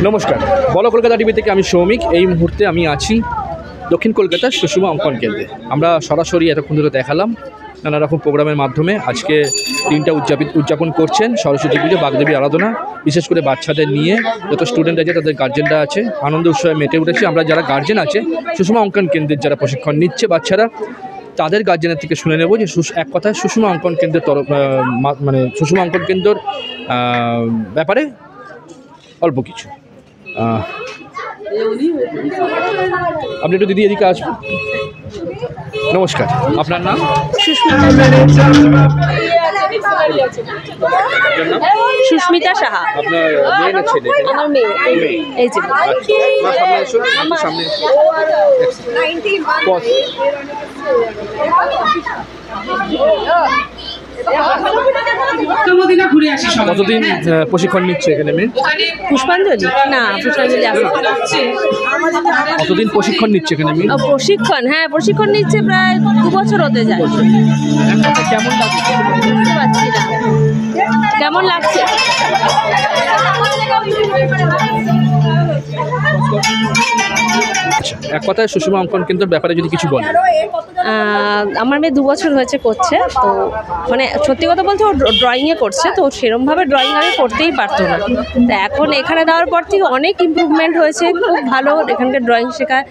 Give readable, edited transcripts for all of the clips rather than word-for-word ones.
নমস্কার, বলো কলকাতা টিভি থেকে আমি সৌমিক। এই মুহূর্তে আমি আছি দক্ষিণ কলকাতার সুষমা অঙ্কন কেন্দ্রে। আমরা সরাসরি এতক্ষণ ধরে দেখালাম নানা রকম প্রোগ্রামের মাধ্যমে। আজকে দিনটা উদযাপন করছেন সরস্বতী পুজো, বাগদেবী আরাধনা, বিশেষ করে বাচ্চাদের নিয়ে যত স্টুডেন্ট আছে তাদের গার্জেনরা আছে, আনন্দ উৎসবে মেতে উঠেছে। আমরা যারা গার্জেন আছে সুষমা অঙ্কন কেন্দ্রের যারা প্রশিক্ষণ নিচ্ছে বাচ্চারা, তাদের গার্জেনের থেকে শুনে নেব যে এক কথায় সুষমা অঙ্কন কেন্দ্রের মানে সুষমা অঙ্কন কেন্দ্রের ব্যাপারে অল্প কিছু। আপনি একটু দিদি এদিকে আসবেন। নমস্কার, আপনার নাম? সুস্মিতা সাহা। আপনার মেয়ে না ছেলে? আমার মেয়ে। এই যে সামনে কতদিন প্রশিক্ষণ নিচ্ছে এখানে মেয়ে? পুষ্পাঞ্জলি না, পুষ্পাঞ্জলি আসে। কতদিন প্রশিক্ষণ নিচ্ছে এখানে মেয়ে? প্রশিক্ষণ, হ্যাঁ প্রশিক্ষণ নিচ্ছে প্রায় 2 বছর হতে যায়। কেমন লাগছে? বুঝতে পারছি না কেমন লাগছে। এক কথায় সুষমা অঙ্কন কেন্দ্রের ব্যাপারে যদি কিছু বলেন। আমার মেয়ে 2 বছর হয়েছে করছে, তো মানে সত্যি কথা বলতে ও ড্রয়িংয়ে করছে, তো সেরমভাবে ড্রয়িং আগে করতেই পারতো না। তো এখন এখানে দেওয়ার পর থেকে অনেক ইমপ্রুভমেন্ট হয়েছে, খুব ভালো এখানকার ড্রয়িং শেখায়।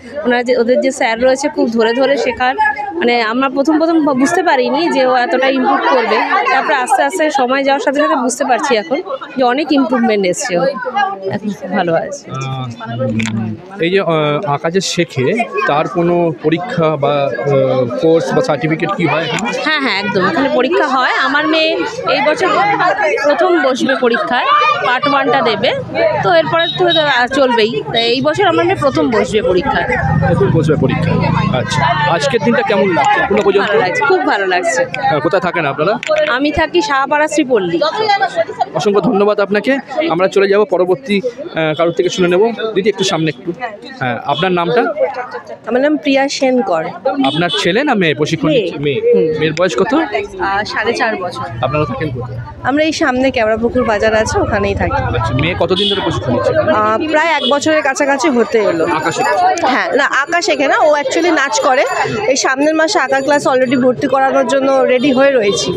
ওদের যে স্যার রয়েছে খুব ধরে ধরে শেখার। মানে আমরা প্রথম বুঝতে পারিনি যে ও এতটা ইমপ্রুভ করবে, তারপরে আস্তে আস্তে সময় যাওয়ার সাথে সাথে বুঝতে পারছি এখন যে অনেক ইমপ্রুভমেন্ট এসছে, ও এখন খুব ভালো আছে। এই যে আঁকা যে শেখে তার কোনো পরীক্ষা বা কোর্স বা সার্টিফিকেট কি হয়? হ্যাঁ হ্যাঁ একদম, এখানে পরীক্ষা হয়। আমার মেয়ে এই বছর প্রথম বসবে পরীক্ষায়, পার্ট 1টা দেবে, তো এরপরে তো চলবেই। তাই এই বছর আমার মেয়ে প্রথম বসবে পরীক্ষায়। প্রথম বসবে পরীক্ষা, আচ্ছা। আজকের দিনটা কেমন লাগছে এখনো পর্যন্ত? ভালো লাগছে, খুব ভালো লাগছে। কোথায় থাকেন আপনারা? আমি থাকি শাহপাড়া শ্রীপল্লী। অসংখ্য ধন্যবাদ আপনাকে। আমরা চলে যাব পরবর্তী কারোর থেকে শুনে নেব। দিদি একটু সামনে একটু। হ্যাঁ, আপনার নামটা? আমার নাম প্রিয়া সেন কর। আপনার ছেলে না মেয়ে প্রশিক্ষণ নিচ্ছে? মেয়ে। মেয়ের বয়স কত? 4.5 বছর। আপনারা থাকেন কোথায়? আমরা এই সামনে কেওড়াপুকুর বাজার আছে, ওখানেই থাকি। আচ্ছা, মেয়ে কতদিন ধরে প্রশিক্ষণ নিচ্ছে? প্রায় 1 বছরের কাছাকাছি হতে এলো। আঁকা শেখে? হ্যাঁ, না আঁকা শেখে না, ও অ্যাকচুয়ালি নাচ করে। এই সামনের মাসে আঁকা ক্লাস অলরেডি ভর্তি করানোর জন্য রেডি হয়ে রয়েছি।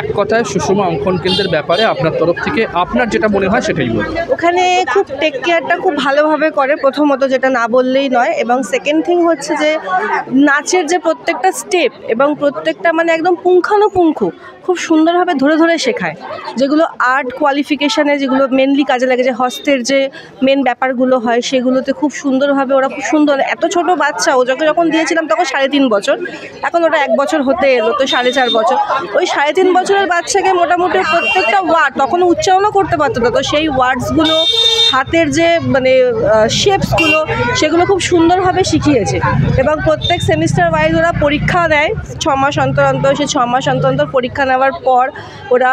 এক কথায় সুষমা অঙ্কন কেন্দ্রের ব্যাপারে আপনার তরফ থেকে আপনার যেটা মনে হয় সেটাই বলুন। ওখানে খুব টেক কেয়ারটা খুব ভালোভাবে করে, প্রথমত যেটা না বললেই নয়। এবং সেকেন্ড থিং হচ্ছে যে নাচের যে প্রত্যেকটা স্টেপ এবং প্রত্যেকটা মানে একদম পুঙ্খানুপুঙ্খ খুব সুন্দরভাবে ধরে ধরে শেখায়, যেগুলো আর্ট কোয়ালিফিকেশানে যেগুলো মেনলি কাজে লাগে, যে হস্তের যে মেন ব্যাপারগুলো হয় সেগুলোতে খুব সুন্দরভাবে ওরা খুব সুন্দর। এত ছোট বাচ্চা, ও যখন দিয়েছিলাম তখন 3.5 বছর, এখন ওটা 1 বছর হতে এলো, তো 4.5 বছর। ওই 3.5 বছরের বাচ্চাকে মোটামুটি প্রত্যেকটা ওয়ার্ড তখন উচ্চারণও করতে পারতো না, তো সেই ওয়ার্ডসগুলো, হাতের যে মানে শেপসগুলো, সেগুলো খুব সুন্দরভাবে শিখিয়েছে। এবং প্রত্যেক সেমিস্টার ওয়াইজ ওরা পরীক্ষা দেয় 6 মাস অন্তর অন্তর। সেই 6 মাস অন্তর অন্তর পরীক্ষা নেওয়ার পর ওরা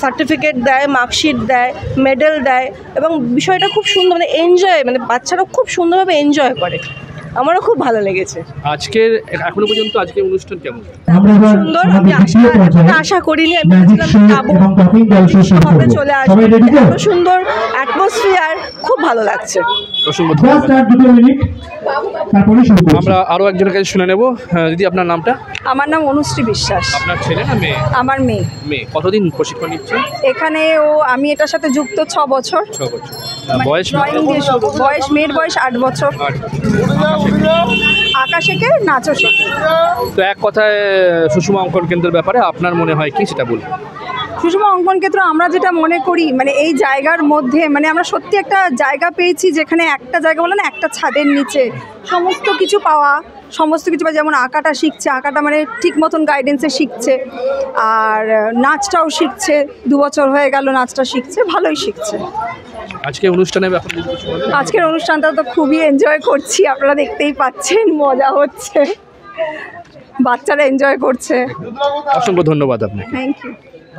সার্টিফিকেট দেয়, মার্কশিট দেয়, মেডেল দেয়। এবং বিষয়টা খুব সুন্দর, মানে এনজয়, মানে বাচ্চারা খুব সুন্দরভাবে এনজয় করে। আমারও খুব ভালো লেগেছে আজকের এখনো পর্যন্ত আজকের অনুষ্ঠান কেমন? সুন্দর। আমি আশা করিনি, আমি যাবো হবে চলে আসবে, এত সুন্দর অ্যাটমসফিয়ার, খুব ভালো লাগছে। আমরা আরো একজনের কাছে শুনে নেব। দিদি আপনার নামটা? আমার নাম অনুশ্রী বিশ্বাস। আপনার ছেলে না মেয়ে? আমার মেয়ে। মেয়ে। কতদিন প্রশিক্ষণ নিচ্ছে এখানে আমি এটার সাথে যুক্ত 6 বছর। 6 বছর। বয়স? ড্রয়িং দিয়ে শুরু। মেয়ের বয়স 8 বছর। আঁকা শেখে, নাচও শেখে। তো এক কথায় সুষমা অঙ্কন কেন্দ্রের ব্যাপারে আপনার মনে হয় কি সেটা বলুন। সুষমা অঙ্কন কেন্দ্র আমরা যেটা মনে করি, মানে এই জায়গার মধ্যে মানে আমরা সত্যি একটা জায়গা পেয়েছি, যেখানে একটা জায়গা বলে না, একটা ছাদের নিচে সমস্ত কিছু পাওয়া, যেমন আঁকাটা শিখছে, আঁকাটা মানে ঠিক মতন গাইডেন্সে শিখছে, আর নাচটাও শিখছে। 2 বছর হয়ে গেল নাচটা শিখছে, ভালোই শিখছে। আজকে অনুষ্ঠানের ব্যাপারে আজকের অনুষ্ঠানটা তো খুবই এনজয় করছি, আপনারা দেখতেই পাচ্ছেন, মজা হচ্ছে, বাচ্চারা এনজয় করছে। অসংখ্য ধন্যবাদ আপনাকে। Thank you.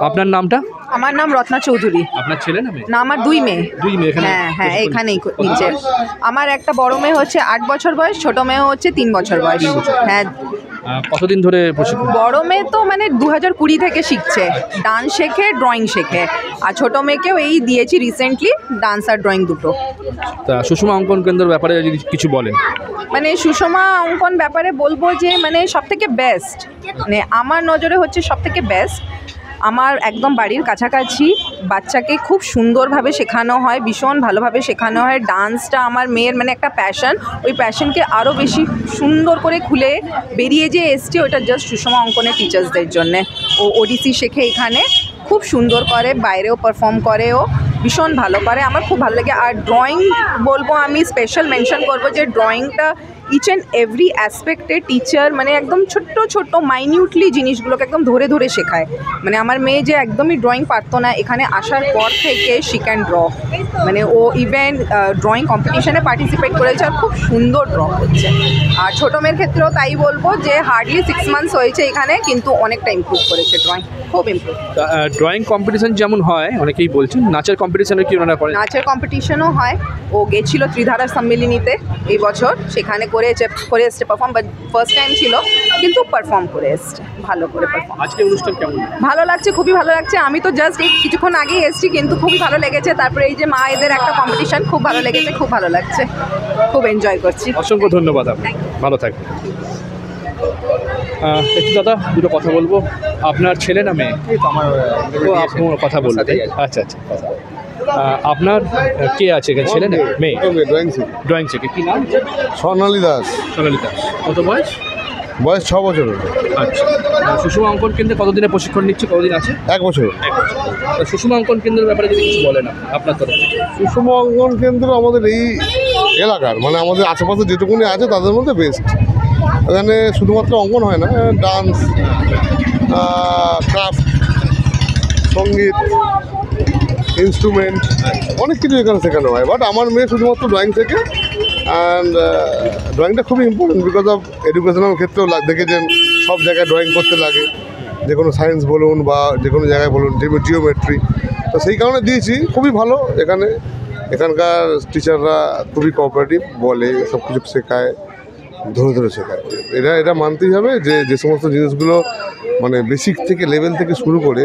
আপনার নামটা? আমার নাম রত্না চৌধুরী। আপনার ছেলে না মেয়ে? না, আমার 2 মেয়ে। 2 মেয়ে এখানে? হ্যাঁ হ্যাঁ, এখানেই নিচে। আমার একটা বড় মেয়ে হচ্ছে 8 বছর বয়স, ছোট মেয়ে হচ্ছে 3 বছর বয়স। হ্যাঁ, কতদিন ধরে প্রশিক্ষণ? বড় মেয়ে তো মানে 2020 থেকে শিখছে, ডান্স শেখে, ড্রয়িং শেখে। আর ছোট মেয়েকেও এই দিয়েছি রিসেন্টলি, ডান্স আর ড্রয়িং দুটো। তা সুষমা অঙ্কন কেন্দ্রের ব্যাপারে যদি কিছু বলেন। মানে সুষমা অঙ্কন ব্যাপারে বলবো যে মানে সব থেকে বেস্ট, মানে আমার নজরে হচ্ছে সব থেকে বেস্ট। আমার একদম বাড়ির কাছাকাছি, বাচ্চাকে খুব সুন্দরভাবে শেখানো হয়, ভীষণ ভালোভাবে শেখানো হয়। ডান্সটা আমার মেয়ের মানে একটা প্যাশন, ওই প্যাশনকে আরও বেশি সুন্দর করে খুলে বেরিয়ে যে এসছে, ওটা জাস্ট সুষমা অঙ্কনের টিচার্সদের জন্যে। ও ওডিসি শেখে এখানে, খুব সুন্দর করে, বাইরেও পারফর্ম করে, ও ভীষণ ভালো করে, আমার খুব ভালো লাগে। আর ড্রয়িং বলবো, আমি স্পেশাল মেনশন করবো যে ড্রয়িংটা ইচ অ্যান্ড এভরি অ্যাসপেক্টে টিচার মানে একদম ছোট্ট ছোট্ট মাইনিউটলি জিনিসগুলোকে একদম ধরে ধরে শেখায়। মানে আমার মেয়ে যে একদমই ড্রয়িং পারতো না, এখানে আসার পর থেকে শি ক্যান ড্র। মানে ও ইভেন ড্রয়িং কম্পিটিশনে পার্টিসিপেট করেছে আর খুব সুন্দর ড্র করছে। আর ছোটো মেয়ের ক্ষেত্রেও তাই বলবো যে হার্ডলি 6 মান্থস হয়েছে এখানে, কিন্তু অনেকটা ইমপ্রুভ করেছে ড্রয়িং, খুব ইমপ্রুভ। ড্রয়িং কম্পিটিশন যেমন হয়, অনেকেই বলছেন নাচের কম্পিটিশনে কি ওনারা করেন? নাচের কম্পিটিশনও হয়, ও গেছিল ত্রিধারা সম্মিলনীতে এই বছর, সেখানে করে এসছে পারফর্ম, বাট ফার্স্ট টাইম ছিল, কিন্তু পারফর্ম করে এসছে ভালো করে পারফর্ম। আজকে অনুষ্ঠান কেমন? ভালো লাগছে, খুবই ভালো লাগছে। আমি তো জাস্ট এই কিছুক্ষণ আগেই এসেছি, কিন্তু খুবই ভালো লেগেছে। তারপরে এই যে মা এদের একটা কম্পিটিশন, খুব ভালো লেগেছে, খুব ভালো লাগছে, খুব এনজয় করছি। অসংখ্য ধন্যবাদ, আপনি ভালো থাকবেন। একটু দাদা দুটো কথা বলবো। আপনার ছেলে না মেয়ে? ও, আপনার কথা বলতে। আচ্ছা আচ্ছা। আপনার কে আছে এখানে, ছেলে না মেয়ে? ড্রয়িং শেখে। কি নাম? স্বর্ণালী দাস। সোনালী দাস। কত বয়স? বয়স 6 বছর। আচ্ছা। সুষমা অঙ্কন কেন্দ্রে কতদিনের প্রশিক্ষণ নিচ্ছে, কতদিন আছে? 1 বছর। সুষমা অঙ্কন কেন্দ্রের ব্যাপারে যদি কিছু বলেন আপনার তরফ থেকে। সুষম অঙ্কন কেন্দ্র আমাদের এই এলাকার মানে আমাদের আশেপাশে যেটুকুনি আছে তাদের মধ্যে বেস্ট। এখানে শুধুমাত্র অঙ্কন হয় না, ডান্স, ক্রাফট, সঙ্গীত, ইনস্ট্রুমেন্ট, অনেক কিছু এখানে শেখানো হয়। বাট আমার মেয়ে শুধুমাত্র ড্রয়িং শেখে, অ্যান্ড ড্রয়িংটা খুবই ইম্পর্টেন্ট বিকজ অফ এডুকেশনাল ক্ষেত্রেও দেখেছেন সব জায়গায় ড্রয়িং করতে লাগে, যে কোনো সায়েন্স বলুন বা যে কোনো জায়গায় বলুন, জিওমেট্রি। তো সেই কারণে দিয়েছি, খুবই ভালো। এখানকার টিচাররা খুবই কোঅপারেটিভ, বলে সব কিছু শেখায়, ধরে ধরে শেখায়। এটা মানতেই হবে যে সমস্ত জিনিসগুলো মানে বেসিক থেকে লেভেল থেকে শুরু করে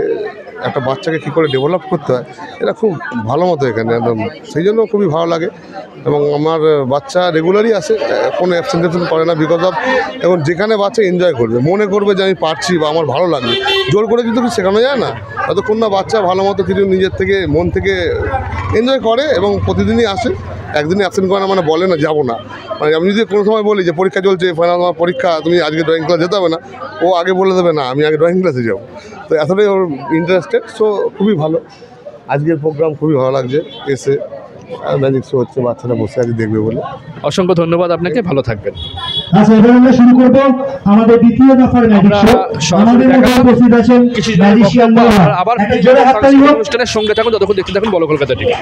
একটা বাচ্চাকে কী করে ডেভেলপ করতে হয়, এটা খুব ভালো মতো এখানে একদম, সেই জন্য খুবই ভালো লাগে। এবং আমার বাচ্চা রেগুলারই আসে, কোনো অ্যাবসেন্টেশন করে না বিকজ অফ এখন যেখানে বাচ্চা এনজয় করবে, মনে করবে যে আমি পারছি বা আমার ভালো লাগবে, জোর করে কিন্তু কিছু শেখানো যায় না। ততক্ষণ না বাচ্চা ভালো মতো কিছু নিজের থেকে মন থেকে এনজয় করে এবং প্রতিদিনই আসে, একদিনই অ্যাবসেন্ট করে না, মানে বলে না যাবো না। মানে আমি যদি কোনো সময় বলি যে পরীক্ষা চলছে, ফাইনাল পরীক্ষা, তুমি আজকে ড্রয়িং ক্লাস যেতে হবে না, ও আগে বলে দেবে না আমি আগে ড্রয়িং ক্লাসে যাবো। তো এতটাই ওর ইন্টারেস্টেড, সো খুবই ভালো। আজকের প্রোগ্রাম খুবই ভালো লাগছে, এসে ম্যাজিক শো হচ্ছে, বাচ্চারা বসে আছে দেখবে বলে। অসংখ্য ধন্যবাদ আপনাকে, ভালো থাকবেন। আচ্ছা, এবার আমরা শুরু করব আমাদের দ্বিতীয় দফার ম্যাজিক শো। আমাদের মধ্যে উপস্থিত আছেন ম্যাজিশিয়ান। আবার একটা জোরে হাততালি হোক। অনুষ্ঠানের সঙ্গে থাকুন, ততক্ষণ দেখতে থাকুন বলো কলকাতা টিভি।